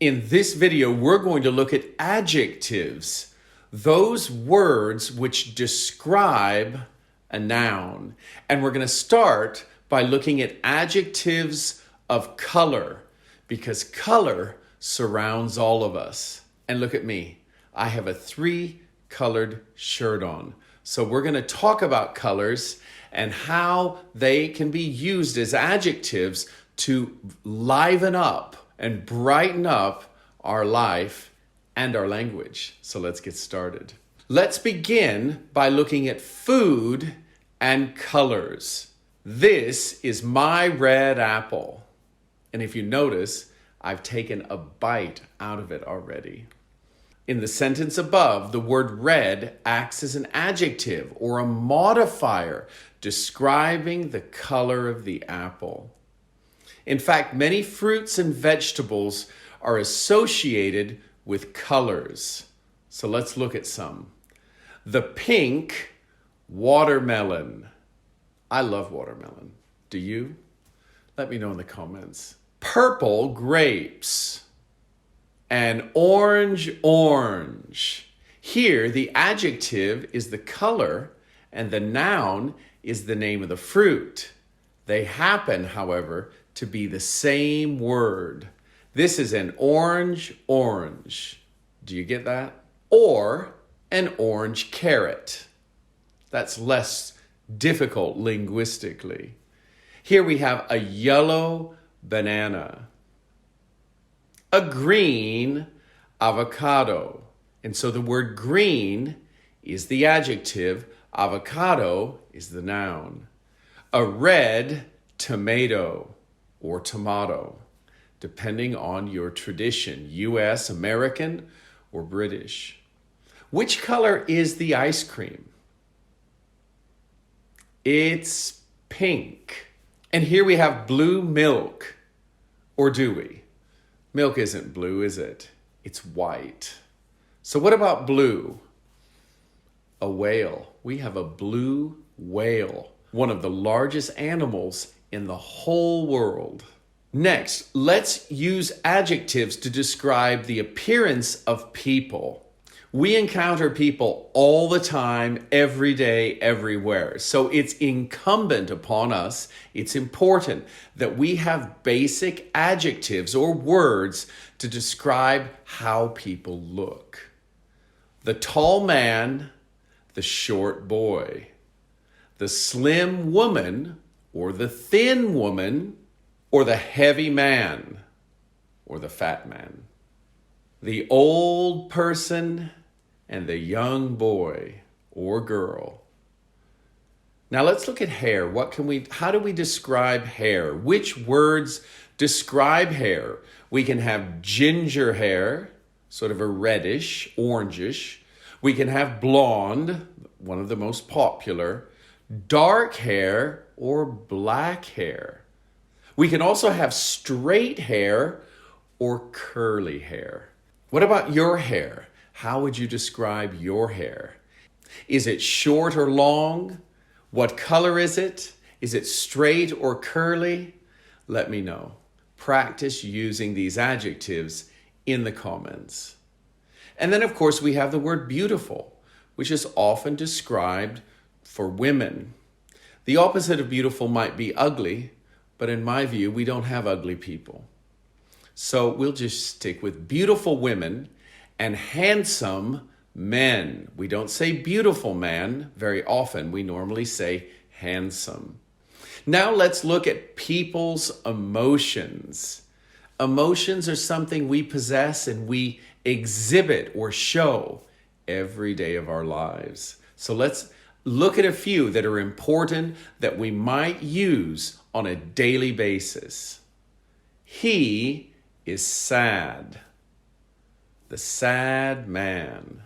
In this video, we're going to look at adjectives, those words which describe a noun. And we're going to start by looking at adjectives of color, because color surrounds all of us. And look at me. I have a 3-colored shirt on. So we're going to talk about colors and how they can be used as adjectives to liven up and brighten up our life and our language. So let's get started. Let's begin by looking at food and colors. This is my red apple. And if you notice, I've taken a bite out of it already. In the sentence above, the word red acts as an adjective or a modifier describing the color of the apple. In fact, many fruits and vegetables are associated with colors. So let's look at some. The pink watermelon. I love watermelon. Do you? Let me know in the comments. Purple grapes. And orange. Here, the adjective is the color and the noun is the name of the fruit. They happen, however, to be the same word. This is an orange. Do you get that? Or an orange carrot. That's less difficult linguistically. Here we have a yellow banana, a green avocado. And so the word green is the adjective, avocado is the noun. A red tomato or tomato, depending on your tradition, US, American, or British. Which color is the ice cream? It's pink. And here we have blue milk, or do we? Milk isn't blue, is it? It's white. So what about blue? A whale. We have a blue whale, one of the largest animals in the whole world. Next, let's use adjectives to describe the appearance of people. We encounter people all the time, every day, everywhere. So it's incumbent upon us, it's important that we have basic adjectives or words to describe how people look. The tall man, the short boy. The slim woman, or the thin woman, or the heavy man, or the fat man. The old person and the young boy or girl. Now let's look at hair. How do we describe hair? Which words describe hair? We can have ginger hair, sort of a reddish, orangish. We can have blonde, one of the most popular. Dark hair or black hair. We can also have straight hair or curly hair. What about your hair? How would you describe your hair? Is it short or long? What color is it? Is it straight or curly? Let me know. Practice using these adjectives in the comments. And then, of course, we have the word beautiful, which is often described for women. The opposite of beautiful might be ugly, but in my view, we don't have ugly people. So we'll just stick with beautiful women and handsome men. We don't say beautiful man very often. We normally say handsome. Now let's look at people's emotions. Emotions are something we possess and we exhibit or show every day of our lives. So let's look at a few that are important that we might use on a daily basis. He is sad. The sad man.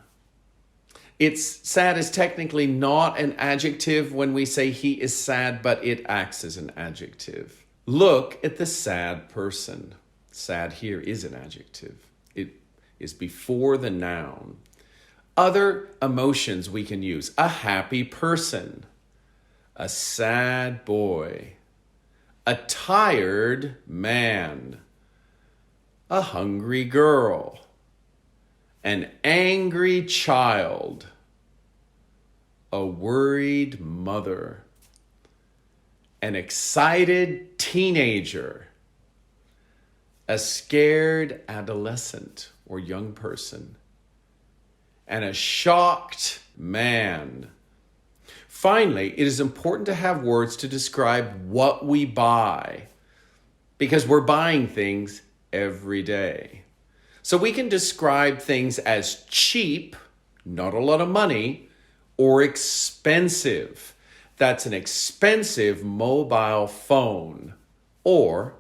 Sad is technically not an adjective when we say he is sad, but it acts as an adjective. Look at the sad person. Sad here is an adjective. It is before the noun. Other emotions we can use. A happy person. A sad boy. A tired man. a hungry girl, an angry child, a worried mother, an excited teenager, a scared adolescent or young person, and a shocked man. Finally, it is important to have words to describe what we buy because we're buying things every day. So we can describe things as cheap, not a lot of money, or expensive. That's an expensive mobile phone, or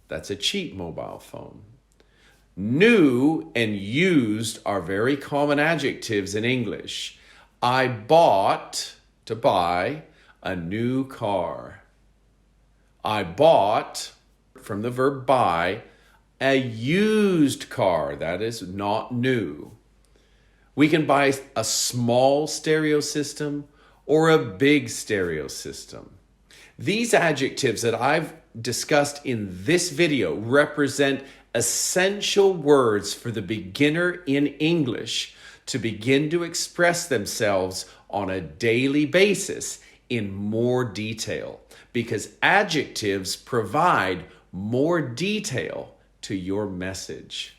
that's a cheap mobile phone. New and used are very common adjectives in English. I bought, to buy, a new car. I bought, from the verb buy, a used car. That is not new. We can buy a small stereo system or a big stereo system. These adjectives that I've discussed in this video represent essential words for the beginner in English to begin to express themselves on a daily basis in more detail, because adjectives provide more detail to your message.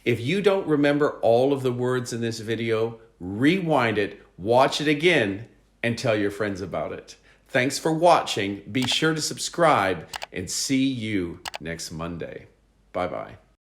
If you don't remember all of the words in this video, rewind it, watch it again, and tell your friends about it. Thanks for watching. Be sure to subscribe and see you next Monday. Bye-bye.